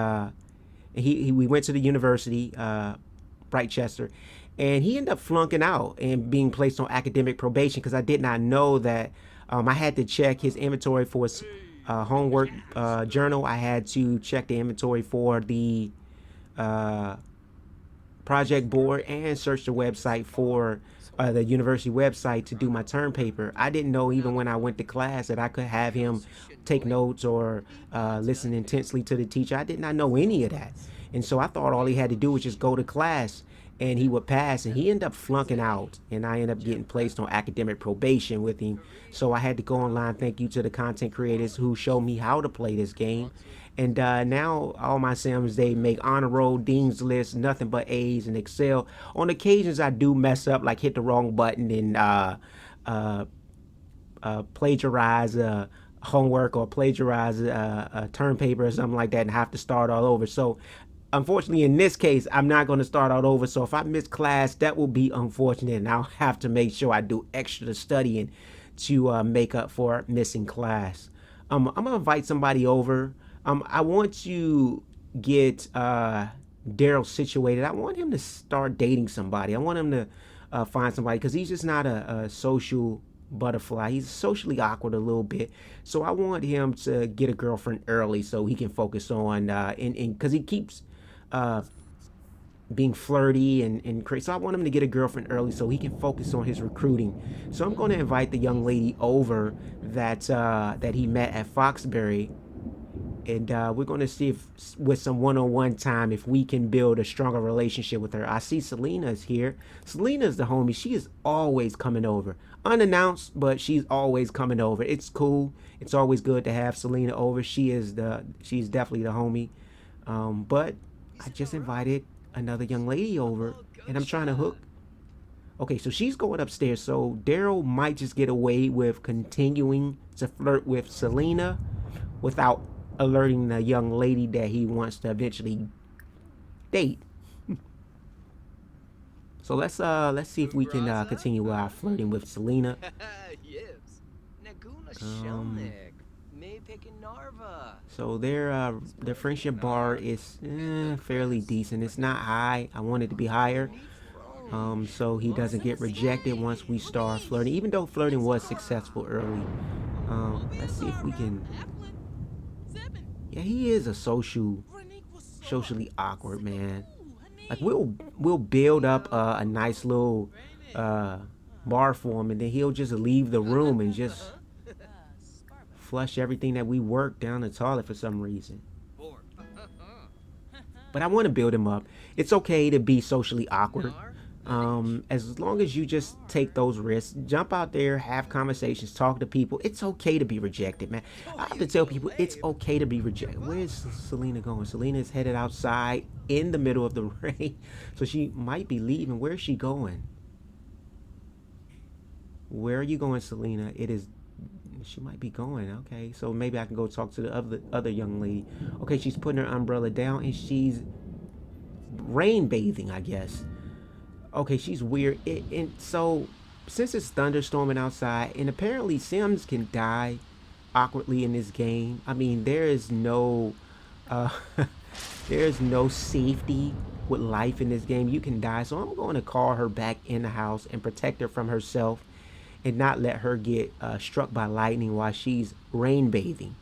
we went to the university, Britechester, and he ended up flunking out and being placed on academic probation because I did not know that. I had to check his inventory for his homework journal. I had to check the inventory for the project board and search the website for the university website to do my term paper. I didn't know even when I went to class that I could have him take notes or listen intensely to the teacher. I did not know any of that. And so I thought all he had to do was just go to class and he would pass, and he ended up flunking out, and I ended up getting placed on academic probation with him. So I had to go online. Thank you to the content creators who showed me how to play this game. And now all my Sims, they make honor roll, Dean's list, nothing but A's, and excel. On occasions I do mess up, like hit the wrong button and plagiarize homework or plagiarize a term paper or something like that and have to start all over. So unfortunately, in this case, I'm not going to start out over. So if I miss class, that will be unfortunate. And I'll have to make sure I do extra studying to make up for missing class. I'm going to invite somebody over. I want to get Daryl situated. I want him to start dating somebody. I want him to find somebody because he's just not a social butterfly. He's socially awkward a little bit. So I want him to get a girlfriend early so he can focus on, because he keeps being flirty and crazy. So I want him to get a girlfriend early so he can focus on his recruiting. So I'm going to invite the young lady over that he met at Foxbury, and we're going to see if with some one-on-one time if we can build a stronger relationship with her. I see Selena's here. Selena's the homie. She is always coming over, unannounced, but she's always coming over. It's cool. It's always good to have Selena over. She's definitely the homie. But I just invited another young lady over, and I'm trying to hook. Okay, so she's going upstairs. So Daryl might just get away with continuing to flirt with Selena without alerting the young lady that he wants to eventually date. So let's see if we can continue our flirting with Selena. So their friendship bar is fairly decent. It's not high. I want it to be higher. So he doesn't get rejected once we start flirting, even though flirting was successful early. Let's see if we can. Yeah, he is a socially awkward man. Like we'll build up a nice little bar for him, and then he'll just leave the room and just flush everything that we work down the toilet for some reason. But I want to build him up. It's okay to be socially awkward. As long as you just take those risks, jump out there, have conversations, talk to people. It's okay to be rejected, man. I have to tell people it's okay to be rejected. Where's Selena going? Selena's headed outside in the middle of the rain, so she might be leaving. Where's she going? Where are you going, Selena? She might be going. Okay, so maybe I can go talk to the other young lady. Okay, she's putting her umbrella down and she's rain bathing, I guess. Okay, she's weird. And so, since it's thunderstorming outside, and apparently Sims can die awkwardly in this game. I mean, there is no safety with life in this game. You can die. So I'm going to call her back in the house and protect her from herself, and not let her get struck by lightning while she's rain bathing.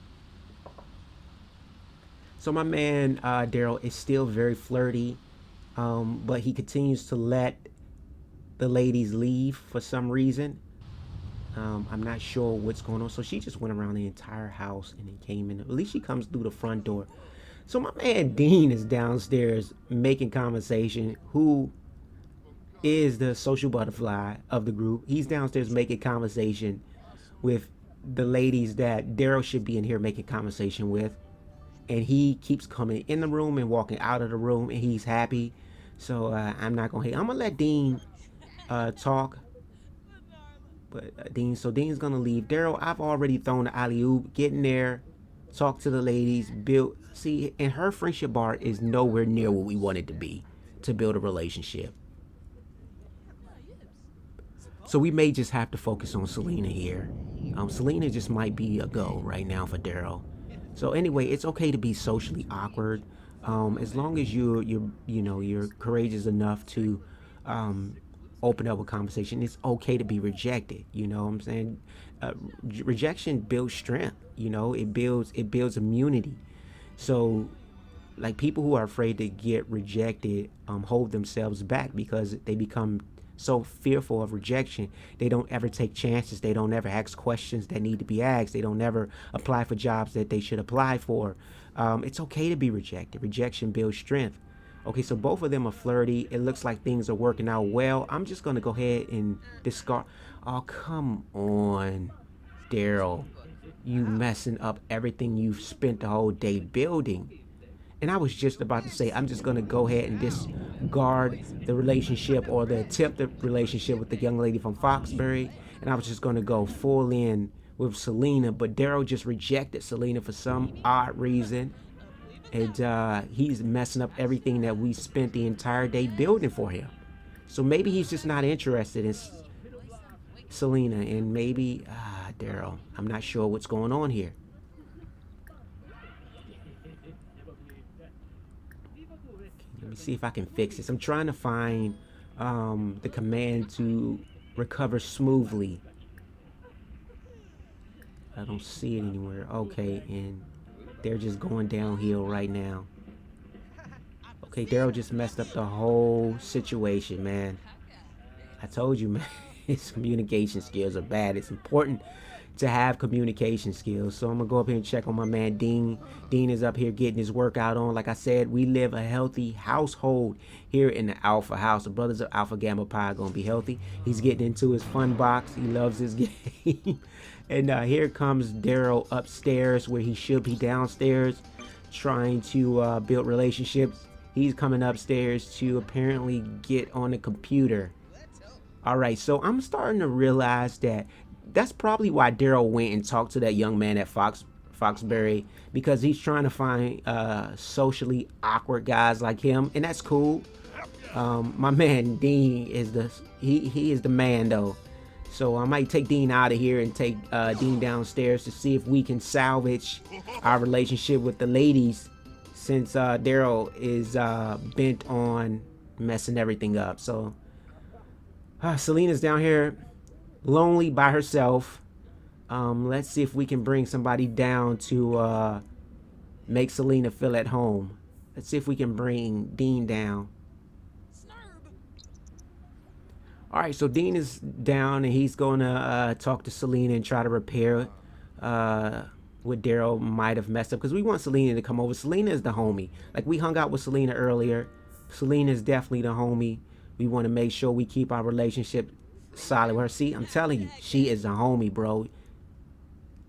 So my man Daryl is still very flirty. But he continues to let the ladies leave for some reason. I'm not sure what's going on. So she just went around the entire house and then came in. At least she comes through the front door. So my man Dean is downstairs making conversation. Who is the social butterfly of the group? He's downstairs making conversation with the ladies that Daryl should be in here making conversation with. And he keeps coming in the room and walking out of the room, and he's happy. So I'm not gonna hate. I'm gonna let Dean talk, but Dean's gonna leave. Daryl, I've already thrown the alley-oop. Get in there, talk to the ladies, build. See, and her friendship bar is nowhere near what we want it to be to build a relationship. So we may just have to focus on Selena here. Selena just might be a go right now for Daryl. So anyway, it's okay to be socially awkward, as long as you're courageous enough to open up a conversation. It's okay to be rejected. You know what I'm saying? Rejection builds strength. You know, it builds immunity. So, like, people who are afraid to get rejected hold themselves back because they become so fearful of rejection. They don't ever take chances. They don't ever ask questions that need to be asked. They don't ever apply for jobs that they should apply for. It's okay to be rejected. Rejection builds strength. Okay, so both of them are flirty. It looks like things are working out well. I'm just going to go ahead and discard. Oh, come on, Daryl. You messing up everything you've spent the whole day building. And I was just about to say, I'm just going to go ahead and discard the relationship or the attempted relationship with the young lady from Foxbury. And I was just going to go full in with Selena. But Daryl just rejected Selena for some odd reason. And he's messing up everything that we spent the entire day building for him. So maybe he's just not interested in Selena. And maybe, Daryl, I'm not sure what's going on here. Let me see if I can fix this. I'm trying to find the command to recover smoothly. I don't see it anywhere. Okay, and they're just going downhill right now. Okay, Daryl just messed up the whole situation, man. I told you, man, his communication skills are bad. It's important to have communication skills. So I'm gonna go up here and check on my man Dean. Dean is up here getting his workout on. Like I said, we live a healthy household here in the Alpha House. The brothers of Alpha Gamma Pi are gonna be healthy. He's getting into his fun box. He loves his game. And here comes Daryl upstairs where he should be downstairs trying to build relationships. He's coming upstairs to apparently get on the computer. All right, so I'm starting to realize that that's probably why Daryl went and talked to that young man at Foxbury, because he's trying to find socially awkward guys like him, and that's cool. My man Dean is he is the man though. So I might take Dean out of here and take Dean downstairs to see if we can salvage our relationship with the ladies, since Daryl is bent on messing everything up. So Selena's down here lonely by herself. Let's see if we can bring somebody down to make Selena feel at home. Let's see if we can bring Dean down. All right, so Dean is down and he's going to talk to Selena and try to repair what Daryl might have messed up, because we want Selena to come over. Selena is the homie. Like, we hung out with Selena earlier. Selena is definitely the homie. We want to make sure we keep our relationship solid with her. See, I'm telling you, she is a homie, bro.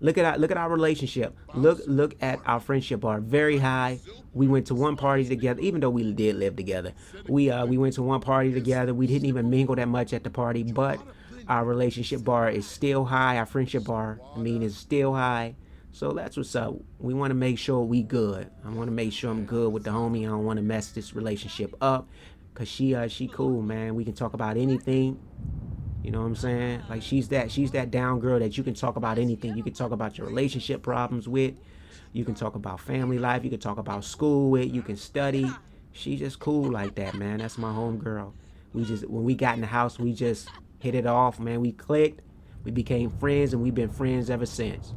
Look at our relationship. Look at our friendship bar. Very high. We went to one party together, even though we did live together. We went to one party together. We didn't even mingle that much at the party, but our relationship bar is still high. Our friendship bar, is still high. So that's what's up. We want to make sure we good. I want to make sure I'm good with the homie. I don't want to mess this relationship up, cause she cool, man. We can talk about anything. You know what I'm saying? Like, she's that down girl that you can talk about anything. You can talk about your relationship problems with. You can talk about family life. You can talk about school with. You can study. She's just cool like that, man. That's my home girl. When we got in the house, we just hit it off, man. We clicked. We became friends, and we've been friends ever since.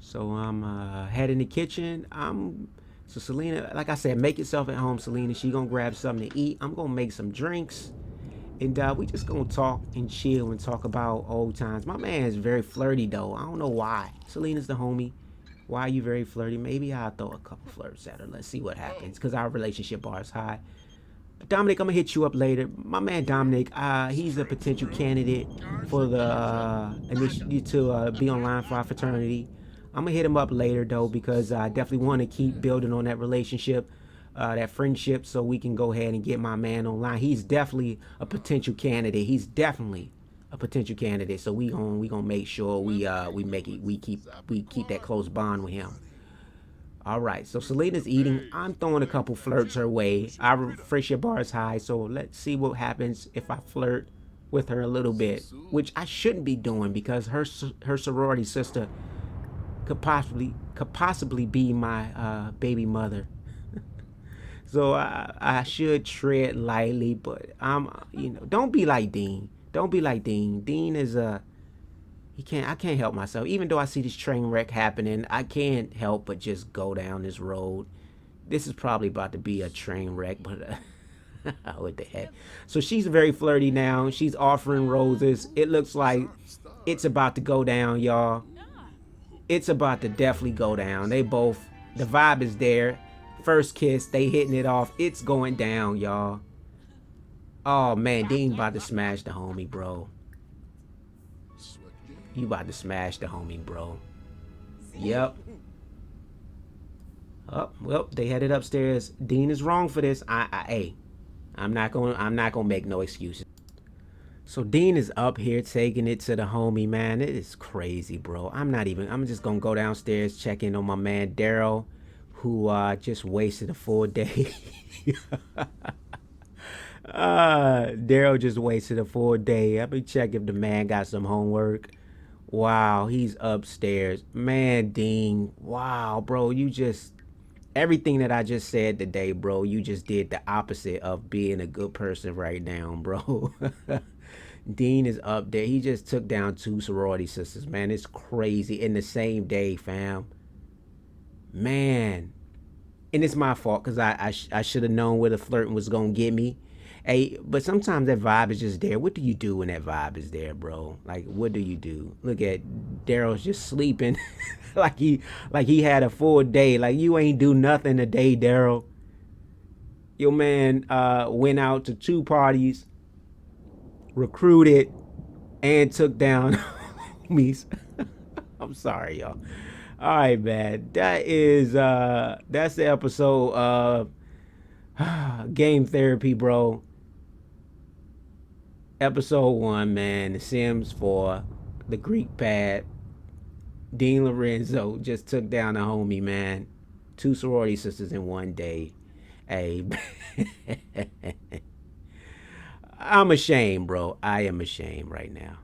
So I'm head in the kitchen. So Selena, like I said, make yourself at home, Selena. She gonna grab something to eat. I'm gonna make some drinks, and we just gonna talk and chill and talk about old times. My man is very flirty though. I don't know why. Selena's the homie. Why are you very flirty? Maybe I'll throw a couple flirts at her. Let's see what happens, because our relationship bar is high. Dominic, I'm gonna hit you up later. My man Dominic, he's a potential candidate for the initiative to be online for our fraternity. I'm gonna hit him up later though, because I definitely want to keep building on that relationship, that friendship, so we can go ahead and get my man online. He's definitely a potential candidate. So we gonna make sure we keep that close bond with him. All right, so Selena's eating. I'm throwing a couple flirts her way. Our friendship bar is high, so let's see what happens if I flirt with her a little bit, which I shouldn't be doing, because her sorority sister could possibly be my baby mother. So I should tread lightly, but don't be like Dean. Dean is I can't help myself. Even though I see this train wreck happening, I can't help but just go down this road. This is probably about to be a train wreck, but what the heck. So she's very flirty now. She's offering roses. It looks like it's about to go down, y'all. It's about to definitely go down. The vibe is there. First kiss, they hitting it off. It's going down, y'all. Oh man, Dean about to smash the homie, bro. You about to smash the homie, bro. Yep. Oh, well, they headed upstairs. Dean is wrong for this. I'm not gonna make no excuses. So Dean is up here taking it to the homie, man. It is crazy, bro. I'm just gonna go downstairs, check in on my man Daryl, who just wasted a full day. Daryl just wasted a full day. Let me check if the man got some homework. Wow, he's upstairs. Man, Dean, wow, bro, everything that I just said today, bro, you just did the opposite of being a good person right now, bro. Dean is up there. He just took down 2 sorority sisters, man. It's crazy. In the same day, fam. Man. And it's my fault, because I should have known where the flirting was going to get me. Hey, but sometimes that vibe is just there. What do you do when that vibe is there, bro? Like, what do you do? Look at Daryl's just sleeping like he had a full day. Like, you ain't do nothing today, Daryl. Your man went out to 2 parties, recruited, and took down homies. I'm sorry, y'all. All right, man. That's the episode of Game Therapy, bro. Episode 1, man. The Sims 4, the Greek pad. Dean Lorenzo just took down a homie, man. 2 sorority sisters in one day. Hey. I'm ashamed, bro. I am ashamed right now.